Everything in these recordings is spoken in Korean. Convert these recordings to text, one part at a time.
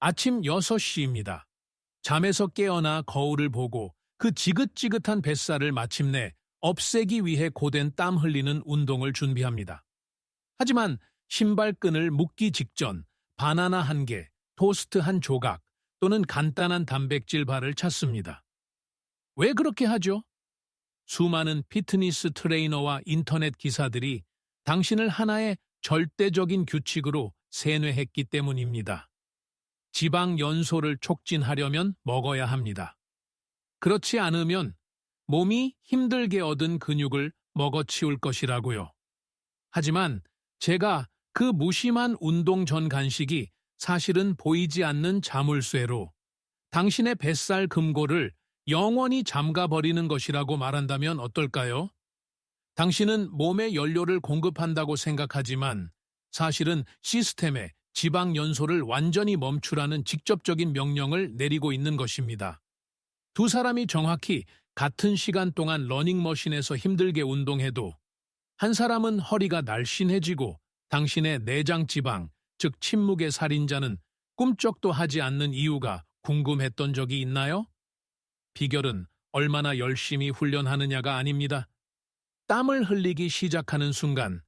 아침 6시입니다. 잠에서 깨어나 거울을 보고 그 지긋지긋한 뱃살을 마침내 없애기 위해 고된 땀 흘리는 운동을 준비합니다. 하지만 신발끈을 묶기 직전 바나나 한 개, 토스트 한 조각 또는 간단한 단백질 바를 찾습니다. 왜 그렇게 하죠? 수많은 피트니스 트레이너와 인터넷 기사들이 당신을 하나의 절대적인 규칙으로 세뇌했기 때문입니다. 지방 연소를 촉진하려면 먹어야 합니다. 그렇지 않으면 몸이 힘들게 얻은 근육을 먹어치울 것이라고요. 하지만 제가 그 무심한 운동 전 간식이 사실은 보이지 않는 자물쇠로 당신의 뱃살 금고를 영원히 잠가버리는 것이라고 말한다면 어떨까요? 당신은 몸에 연료를 공급한다고 생각하지만 사실은 시스템에 지방 연소를 완전히 멈추라는 직접적인 명령을 내리고 있는 것입니다. 두 사람이 정확히 같은 시간 동안 러닝머신에서 힘들게 운동해도 한 사람은 허리가 날씬해지고 당신의 내장 지방, 즉 침묵의 살인자는 꿈쩍도 하지 않는 이유가 궁금했던 적이 있나요? 비결은 얼마나 열심히 훈련하느냐가 아닙니다. 땀을 흘리기 시작하는 순간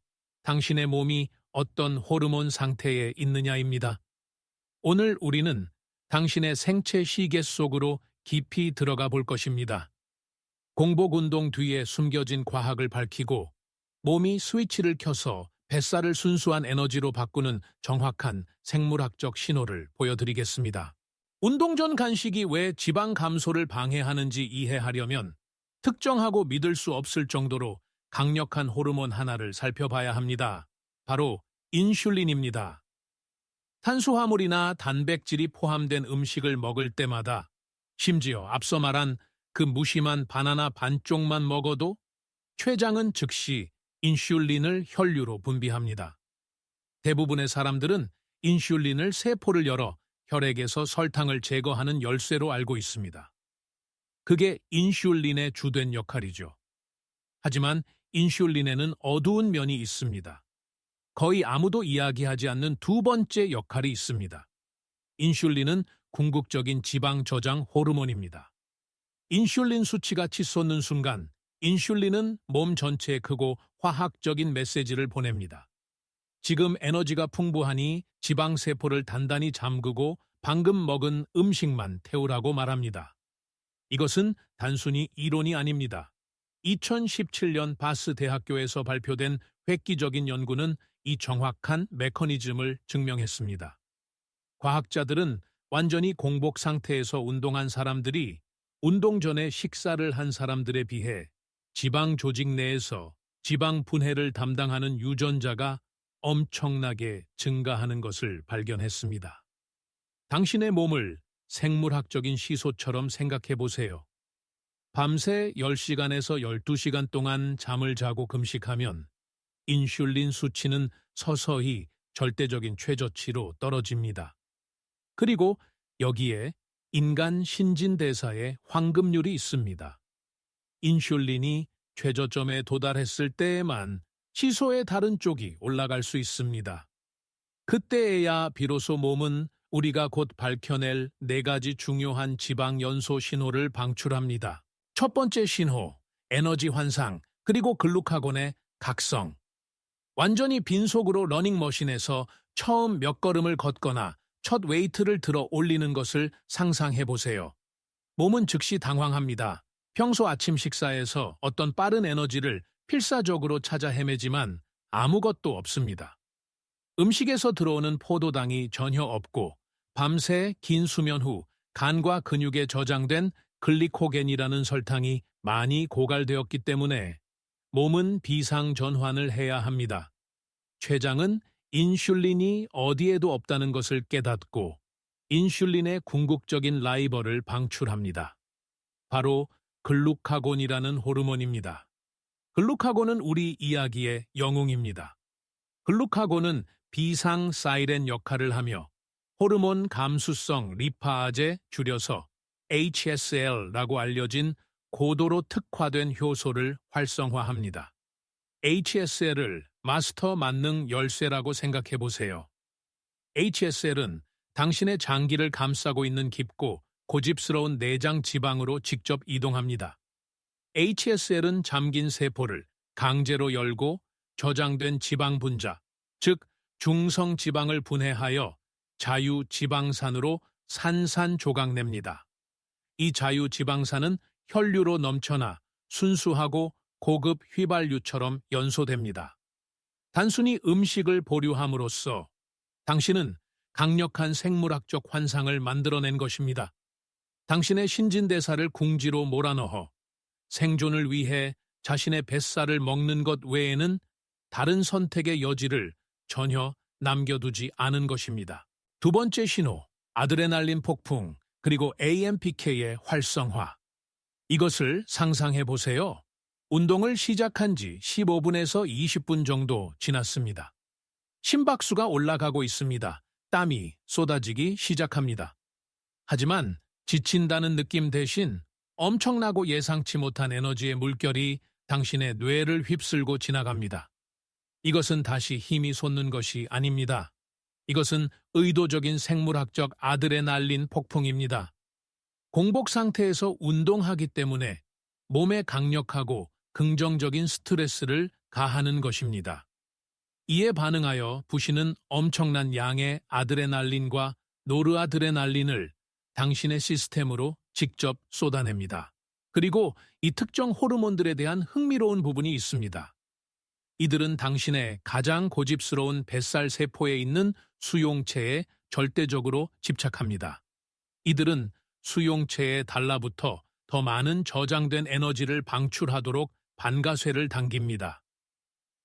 당신의 몸이 어떤 호르몬 상태에 있느냐입니다. 오늘 우리는 당신의 생체 시계 속으로 깊이 들어가 볼 것입니다. 공복 운동 뒤에 숨겨진 과학을 밝히고 몸이 스위치를 켜서 뱃살을 순수한 에너지로 바꾸는 정확한 생물학적 신호를 보여드리겠습니다. 운동 전 간식이 왜 지방 감소를 방해하는지 이해하려면 특정하고 믿을 수 없을 정도로 강력한 호르몬 하나를 살펴봐야 합니다. 바로 인슐린입니다. 탄수화물이나 단백질이 포함된 음식을 먹을 때마다 심지어 앞서 말한 그 무심한 바나나 반쪽만 먹어도 췌장은 즉시 인슐린을 혈류로 분비합니다. 대부분의 사람들은 인슐린을 세포를 열어 혈액에서 설탕을 제거하는 열쇠로 알고 있습니다. 그게 인슐린의 주된 역할이죠. 하지만 인슐린에는 어두운 면이 있습니다. 거의 아무도 이야기하지 않는 두 번째 역할이 있습니다. 인슐린은 궁극적인 지방 저장 호르몬입니다. 인슐린 수치가 치솟는 순간 인슐린은 몸 전체에 크고 화학적인 메시지를 보냅니다. 지금 에너지가 풍부하니 지방세포를 단단히 잠그고 방금 먹은 음식만 태우라고 말합니다. 이것은 단순히 이론이 아닙니다. 2017년 바스 대학교에서 발표된 획기적인 연구는 이 정확한 메커니즘을 증명했습니다. 과학자들은 완전히 공복 상태에서 운동한 사람들이 운동 전에 식사를 한 사람들에 비해 지방 조직 내에서 지방 분해를 담당하는 유전자가 엄청나게 증가하는 것을 발견했습니다. 당신의 몸을 생물학적인 시소처럼 생각해 보세요. 밤새 10시간에서 12시간 동안 잠을 자고 금식하면 인슐린 수치는 서서히 절대적인 최저치로 떨어집니다. 그리고 여기에 인간 신진대사의 황금률이 있습니다. 인슐린이 최저점에 도달했을 때에만 시소의 다른 쪽이 올라갈 수 있습니다. 그때에야 비로소 몸은 우리가 곧 밝혀낼 4가지 중요한 지방 연소 신호를 방출합니다. 첫 번째 신호, 에너지 환상, 그리고 글루카곤의 각성. 완전히 빈속으로 러닝머신에서 처음 몇 걸음을 걷거나 첫 웨이트를 들어 올리는 것을 상상해 보세요. 몸은 즉시 당황합니다. 평소 아침 식사에서 어떤 빠른 에너지를 필사적으로 찾아 헤매지만 아무것도 없습니다. 음식에서 들어오는 포도당이 전혀 없고 밤새 긴 수면 후 간과 근육에 저장된 글리코겐이라는 설탕이 많이 고갈되었기 때문에 몸은 비상전환을 해야 합니다. 췌장은 인슐린이 어디에도 없다는 것을 깨닫고 인슐린의 궁극적인 라이벌을 방출합니다. 바로 글루카곤이라는 호르몬입니다. 글루카곤은 우리 이야기의 영웅입니다. 글루카곤은 비상 사이렌 역할을 하며 호르몬 감수성 리파아제 줄여서 HSL라고 알려진 고도로 특화된 효소를 활성화합니다. HSL을 마스터 만능 열쇠라고 생각해 보세요. HSL은 당신의 장기를 감싸고 있는 깊고 고집스러운 내장 지방으로 직접 이동합니다. HSL은 잠긴 세포를 강제로 열고 저장된 지방 분자, 즉 중성 지방을 분해하여 자유지방산으로 산산조각냅니다. 이 자유지방산은 혈류로 넘쳐나 순수하고 고급 휘발유처럼 연소됩니다. 단순히 음식을 보류함으로써 당신은 강력한 생물학적 환상을 만들어낸 것입니다. 당신의 신진대사를 궁지로 몰아넣어 생존을 위해 자신의 뱃살을 먹는 것 외에는 다른 선택의 여지를 전혀 남겨두지 않은 것입니다. 두 번째 신호, 아드레날린 폭풍, 그리고 AMPK의 활성화. 이것을 상상해 보세요. 운동을 시작한 지 15분에서 20분 정도 지났습니다. 심박수가 올라가고 있습니다. 땀이 쏟아지기 시작합니다. 하지만 지친다는 느낌 대신 엄청나고 예상치 못한 에너지의 물결이 당신의 뇌를 휩쓸고 지나갑니다. 이것은 다시 힘이 솟는 것이 아닙니다. 이것은 의도적인 생물학적 아드레날린 폭풍입니다. 공복 상태에서 운동하기 때문에 몸에 강력하고 긍정적인 스트레스를 가하는 것입니다. 이에 반응하여 부시는 엄청난 양의 아드레날린과 노르아드레날린을 당신의 시스템으로 직접 쏟아냅니다. 그리고 이 특정 호르몬들에 대한 흥미로운 부분이 있습니다. 이들은 당신의 가장 고집스러운 뱃살 세포에 있는 수용체에 절대적으로 집착합니다. 이들은 수용체에 달라붙어 더 많은 저장된 에너지를 방출하도록 반가쇠를 당깁니다.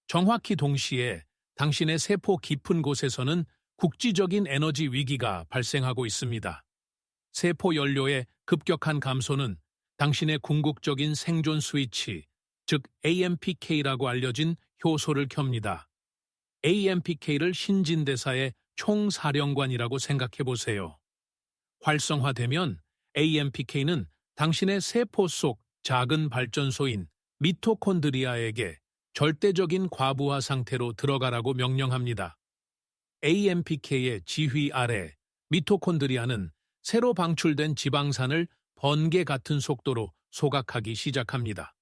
정확히 동시에 당신의 세포 깊은 곳에서는 국지적인 에너지 위기가 발생하고 있습니다. 세포 연료의 급격한 감소는 당신의 궁극적인 생존 스위치, 즉 AMPK라고 알려진 효소를 켭니다. AMPK를 신진대사의 총사령관이라고 생각해 보세요. 활성화되면 AMPK는 당신의 세포 속 작은 발전소인 미토콘드리아에게 절대적인 과부하 상태로 들어가라고 명령합니다. AMPK의 지휘 아래 미토콘드리아는 새로 방출된 지방산을 번개 같은 속도로 소각하기 시작합니다.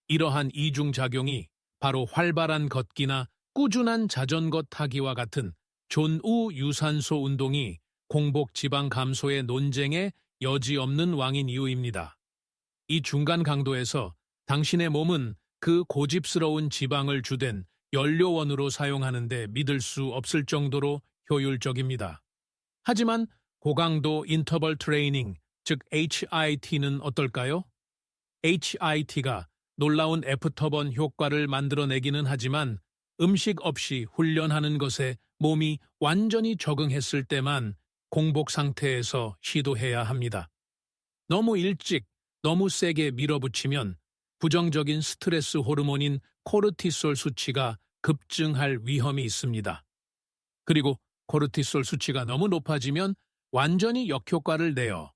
이러한 이중작용이 바로 활발한 걷기나 꾸준한 자전거 타기와 같은 존우 유산소 운동이 공복 지방 감소의 논쟁에 여지없는 왕인 이유입니다. 이 중간 강도에서 당신의 몸은 그 고집스러운 지방을 주된 연료원으로 사용하는데 믿을 수 없을 정도로 효율적입니다. 하지만 고강도 인터벌 트레이닝, 즉 HIT는 어떨까요? HIT가 놀라운 애프터번 효과를 만들어내기는 하지만 음식 없이 훈련하는 것에 몸이 완전히 적응했을 때만 공복 상태에서 시도해야 합니다. 너무 일찍, 너무 세게 밀어붙이면 부정적인 스트레스 호르몬인 코르티솔 수치가 급증할 위험이 있습니다. 그리고 코르티솔 수치가 너무 높아지면 완전히 역효과를 내어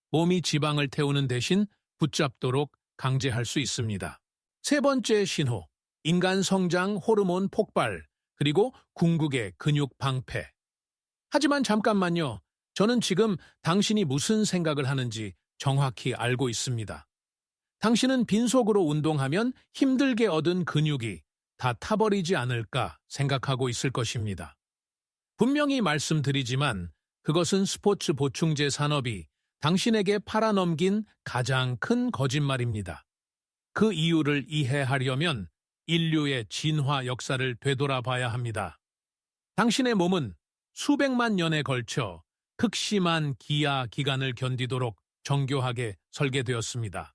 몸이 지방을 태우는 대신 붙잡도록 강제할 수 있습니다. 세 번째 신호, 인간 성장 호르몬 폭발, 그리고 궁극의 근육 방패. 하지만 잠깐만요. 저는 지금 당신이 무슨 생각을 하는지 정확히 알고 있습니다. 당신은 빈속으로 운동하면 힘들게 얻은 근육이 다 타버리지 않을까 생각하고 있을 것입니다. 분명히 말씀드리지만 그것은 스포츠 보충제 산업이 당신에게 팔아넘긴 가장 큰 거짓말입니다. 그 이유를 이해하려면 인류의 진화 역사를 되돌아봐야 합니다. 당신의 몸은 수백만 년에 걸쳐 극심한 기아 기간을 견디도록 정교하게 설계되었습니다.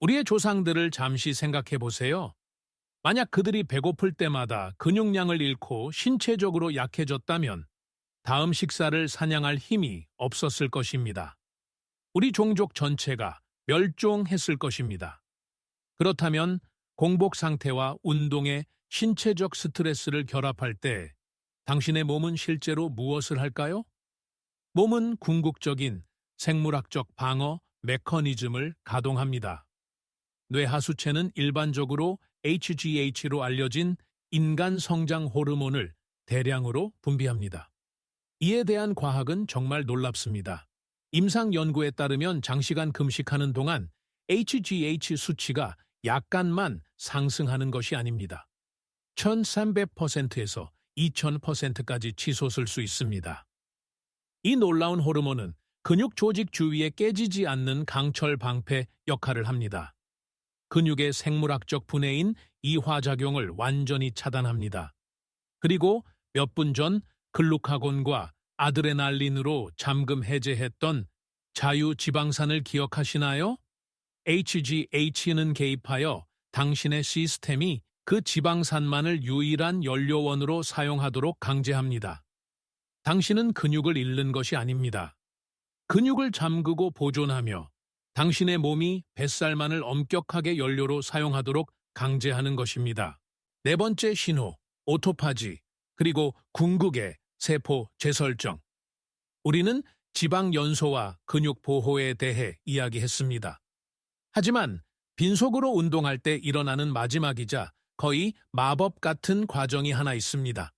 우리의 조상들을 잠시 생각해 보세요. 만약 그들이 배고플 때마다 근육량을 잃고 신체적으로 약해졌다면 다음 식사를 사냥할 힘이 없었을 것입니다. 우리 종족 전체가 멸종했을 것입니다. 그렇다면 공복 상태와 운동의 신체적 스트레스를 결합할 때 당신의 몸은 실제로 무엇을 할까요? 몸은 궁극적인 생물학적 방어 메커니즘을 가동합니다. 뇌하수체는 일반적으로 HGH로 알려진 인간 성장 호르몬을 대량으로 분비합니다. 이에 대한 과학은 정말 놀랍습니다. 임상 연구에 따르면 장시간 금식하는 동안 HGH 수치가 약간만 상승하는 것이 아닙니다. 1300%에서 2000%까지 치솟을 수 있습니다. 이 놀라운 호르몬은 근육 조직 주위에 깨지지 않는 강철 방패 역할을 합니다. 근육의 생물학적 분해인 이화작용을 완전히 차단합니다. 그리고 몇 분 전 글루카곤과 아드레날린으로 잠금 해제했던 자유지방산을 기억하시나요? HGH는 개입하여 당신의 시스템이 그 지방산만을 유일한 연료원으로 사용하도록 강제합니다. 당신은 근육을 잃는 것이 아닙니다. 근육을 잠그고 보존하며 당신의 몸이 뱃살만을 엄격하게 연료로 사용하도록 강제하는 것입니다. 네 번째 신호, 오토파지, 그리고 궁극의 세포 재설정. 우리는 지방 연소와 근육 보호에 대해 이야기했습니다. 하지만 빈속으로 운동할 때 일어나는 마지막이자 거의 마법 같은 과정이 하나 있습니다.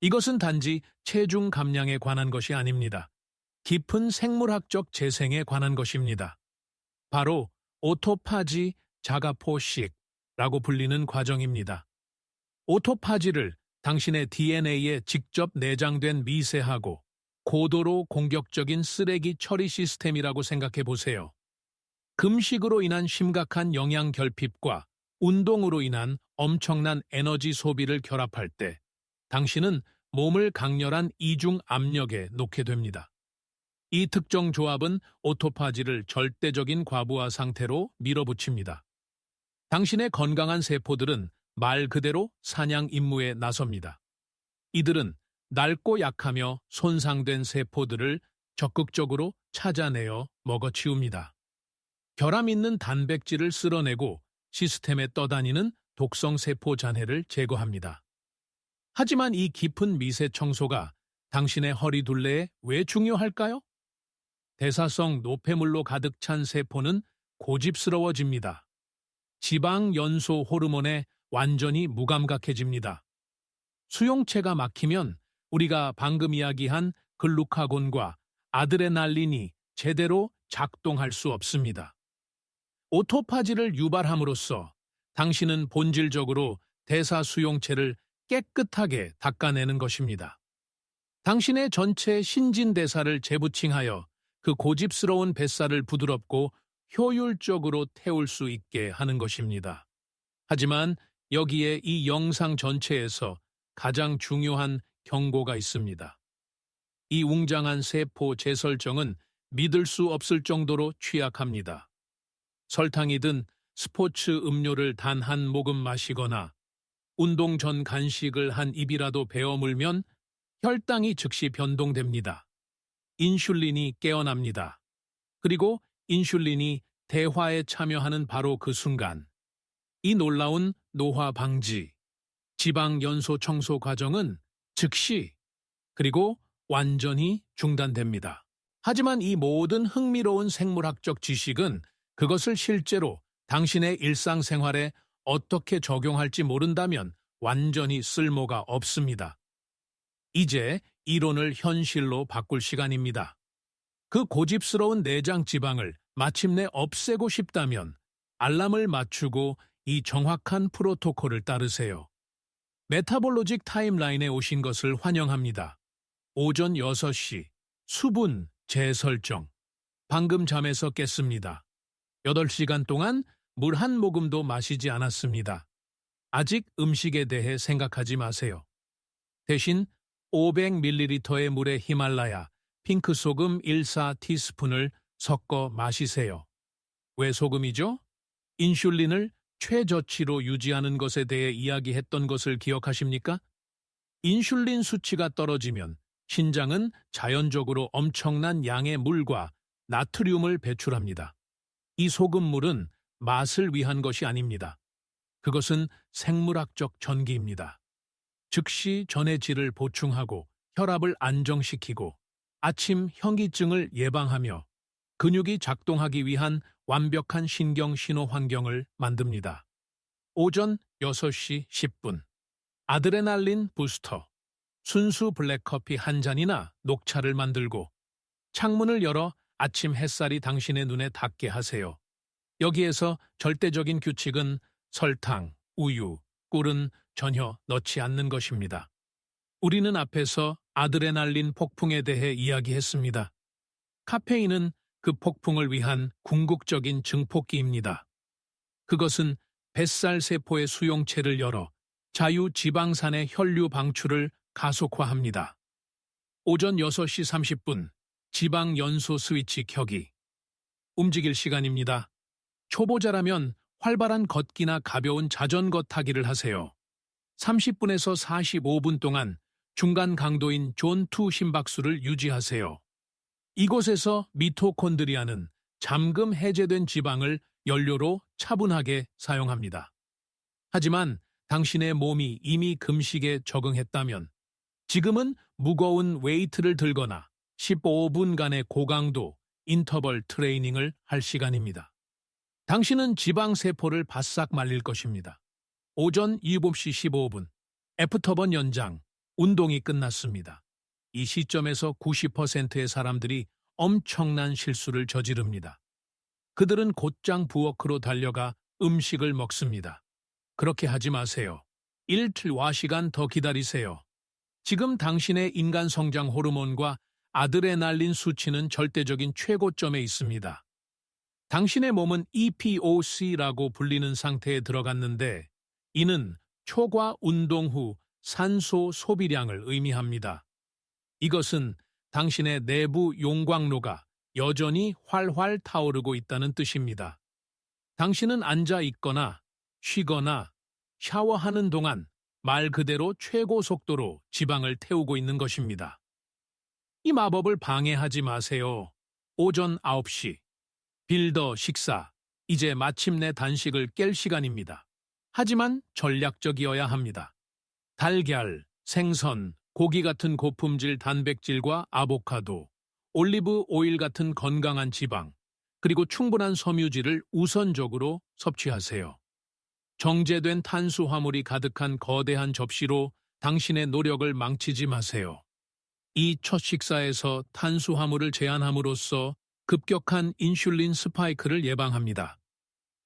이것은 단지 체중 감량에 관한 것이 아닙니다. 깊은 생물학적 재생에 관한 것입니다. 바로 오토파지 자가포식라고 불리는 과정입니다. 오토파지를 당신의 DNA에 직접 내장된 미세하고 고도로 공격적인 쓰레기 처리 시스템이라고 생각해 보세요. 금식으로 인한 심각한 영양 결핍과 운동으로 인한 엄청난 에너지 소비를 결합할 때 당신은 몸을 강렬한 이중 압력에 놓게 됩니다. 이 특정 조합은 오토파지를 절대적인 과부하 상태로 밀어붙입니다. 당신의 건강한 세포들은 말 그대로 사냥 임무에 나섭니다. 이들은 낡고 약하며 손상된 세포들을 적극적으로 찾아내어 먹어치웁니다. 결함 있는 단백질을 쓸어내고 시스템에 떠다니는 독성 세포 잔해를 제거합니다. 하지만 이 깊은 미세 청소가 당신의 허리 둘레에 왜 중요할까요? 대사성 노폐물로 가득 찬 세포는 고집스러워집니다. 지방 연소 호르몬에 완전히 무감각해집니다. 수용체가 막히면 우리가 방금 이야기한 글루카곤과 아드레날린이 제대로 작동할 수 없습니다. 오토파지를 유발함으로써 당신은 본질적으로 대사 수용체를 깨끗하게 닦아내는 것입니다. 당신의 전체 신진대사를 재부칭하여 그 고집스러운 뱃살을 부드럽고 효율적으로 태울 수 있게 하는 것입니다. 하지만 여기에 이 영상 전체에서 가장 중요한 경고가 있습니다. 이 웅장한 세포 재설정은 믿을 수 없을 정도로 취약합니다. 설탕이든 스포츠 음료를 단 한 모금 마시거나 운동 전 간식을 한 입이라도 베어 물면 혈당이 즉시 변동됩니다. 인슐린이 깨어납니다. 그리고 인슐린이 대화에 참여하는 바로 그 순간, 이 놀라운 노화 방지, 지방 연소 청소 과정은 즉시 그리고 완전히 중단됩니다. 하지만 이 모든 흥미로운 생물학적 지식은 그것을 실제로 당신의 일상생활에 어떻게 적용할지 모른다면 완전히 쓸모가 없습니다. 이제 이론을 현실로 바꿀 시간입니다. 그 고집스러운 내장 지방을 마침내 없애고 싶다면 알람을 맞추고 이 정확한 프로토콜을 따르세요. 메타볼로직 타임라인에 오신 것을 환영합니다. 오전 6시, 수분 재설정. 방금 잠에서 깼습니다. 8시간 동안 물 한 모금도 마시지 않았습니다. 아직 음식에 대해 생각하지 마세요. 대신 500ml의 물에 히말라야 핑크소금 1/4티스푼을 섞어 마시세요. 왜 소금이죠? 인슐린을 최저치로 유지하는 것에 대해 이야기했던 것을 기억하십니까? 인슐린 수치가 떨어지면 신장은 자연적으로 엄청난 양의 물과 나트륨을 배출합니다. 이 소금물은 맛을 위한 것이 아닙니다. 그것은 생물학적 전기입니다. 즉시 전의 질을 보충하고 혈압을 안정시키고 아침 현기증을 예방하며 근육이 작동하기 위한 완벽한 신경 신호 환경을 만듭니다. 오전 6시 10분 아드레날린 부스터. 순수 블랙커피 한 잔이나 녹차를 만들고 창문을 열어 아침 햇살이 당신의 눈에 닿게 하세요. 여기에서 절대적인 규칙은 설탕, 우유, 꿀은 전혀 넣지 않는 것입니다. 우리는 앞에서 아드레날린 폭풍에 대해 이야기했습니다. 카페인은 그 폭풍을 위한 궁극적인 증폭기입니다. 그것은 뱃살 세포의 수용체를 열어 자유지방산의 혈류 방출을 가속화합니다. 오전 6시 30분 지방 연소 스위치 켜기. 움직일 시간입니다. 초보자라면 활발한 걷기나 가벼운 자전거 타기를 하세요. 30분에서 45분 동안 중간 강도인 존2 심박수를 유지하세요. 이곳에서 미토콘드리아는 잠금 해제된 지방을 연료로 차분하게 사용합니다. 하지만 당신의 몸이 이미 금식에 적응했다면 지금은 무거운 웨이트를 들거나 15분간의 고강도 인터벌 트레이닝을 할 시간입니다. 당신은 지방세포를 바싹 말릴 것입니다. 오전 7시 15분, 애프터번 연장, 운동이 끝났습니다. 이 시점에서 90%의 사람들이 엄청난 실수를 저지릅니다. 그들은 곧장 부엌으로 달려가 음식을 먹습니다. 그렇게 하지 마세요. 일과 시간 더 기다리세요. 지금 당신의 인간 성장 호르몬과 아드레날린 수치는 절대적인 최고점에 있습니다. 당신의 몸은 EPOC라고 불리는 상태에 들어갔는데 이는 초과 운동 후 산소 소비량을 의미합니다. 이것은 당신의 내부 용광로가 여전히 활활 타오르고 있다는 뜻입니다. 당신은 앉아 있거나 쉬거나 샤워하는 동안 말 그대로 최고 속도로 지방을 태우고 있는 것입니다. 이 마법을 방해하지 마세요. 오전 9시. 빌더 식사. 이제 마침내 단식을 깰 시간입니다. 하지만 전략적이어야 합니다. 달걀, 생선, 고기 같은 고품질 단백질과 아보카도, 올리브 오일 같은 건강한 지방, 그리고 충분한 섬유질을 우선적으로 섭취하세요. 정제된 탄수화물이 가득한 거대한 접시로 당신의 노력을 망치지 마세요. 이 첫 식사에서 탄수화물을 제한함으로써 급격한 인슐린 스파이크를 예방합니다.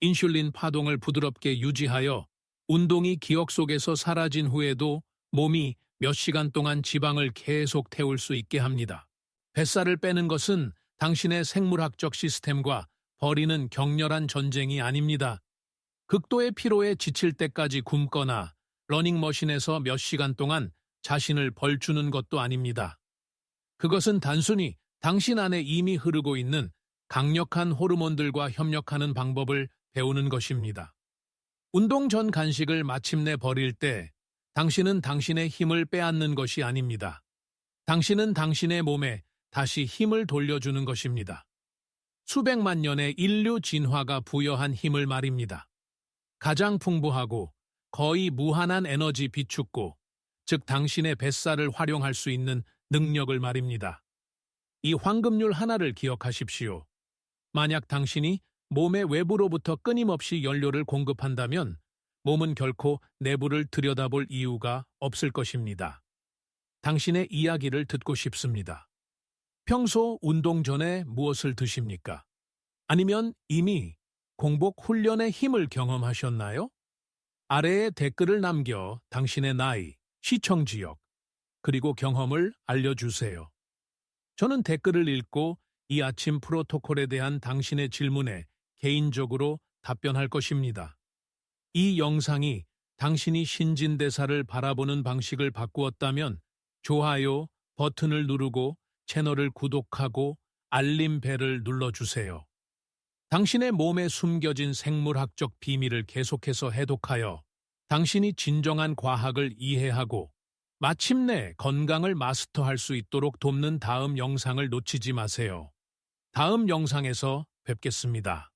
인슐린 파동을 부드럽게 유지하여 운동이 기억 속에서 사라진 후에도 몸이 몇 시간 동안 지방을 계속 태울 수 있게 합니다. 뱃살을 빼는 것은 당신의 생물학적 시스템과 벌이는 격렬한 전쟁이 아닙니다. 극도의 피로에 지칠 때까지 굶거나 러닝머신에서 몇 시간 동안 자신을 벌주는 것도 아닙니다. 그것은 단순히 당신 안에 이미 흐르고 있는 강력한 호르몬들과 협력하는 방법을 배우는 것입니다. 운동 전 간식을 마침내 버릴 때 당신은 당신의 힘을 빼앗는 것이 아닙니다. 당신은 당신의 몸에 다시 힘을 돌려주는 것입니다. 수백만 년의 인류 진화가 부여한 힘을 말입니다. 가장 풍부하고 거의 무한한 에너지 비축고, 즉 당신의 뱃살을 활용할 수 있는 능력을 말입니다. 이 황금률 하나를 기억하십시오. 만약 당신이 몸의 외부로부터 끊임없이 연료를 공급한다면 몸은 결코 내부를 들여다볼 이유가 없을 것입니다. 당신의 이야기를 듣고 싶습니다. 평소 운동 전에 무엇을 드십니까? 아니면 이미 공복 훈련의 힘을 경험하셨나요? 아래에 댓글을 남겨 당신의 나이, 시청 지역, 그리고 경험을 알려주세요. 저는 댓글을 읽고 이 아침 프로토콜에 대한 당신의 질문에 개인적으로 답변할 것입니다. 이 영상이 당신이 신진대사를 바라보는 방식을 바꾸었다면 좋아요 버튼을 누르고 채널을 구독하고 알림 벨을 눌러주세요. 당신의 몸에 숨겨진 생물학적 비밀을 계속해서 해독하여 당신이 진정한 과학을 이해하고 마침내 건강을 마스터할 수 있도록 돕는 다음 영상을 놓치지 마세요. 다음 영상에서 뵙겠습니다.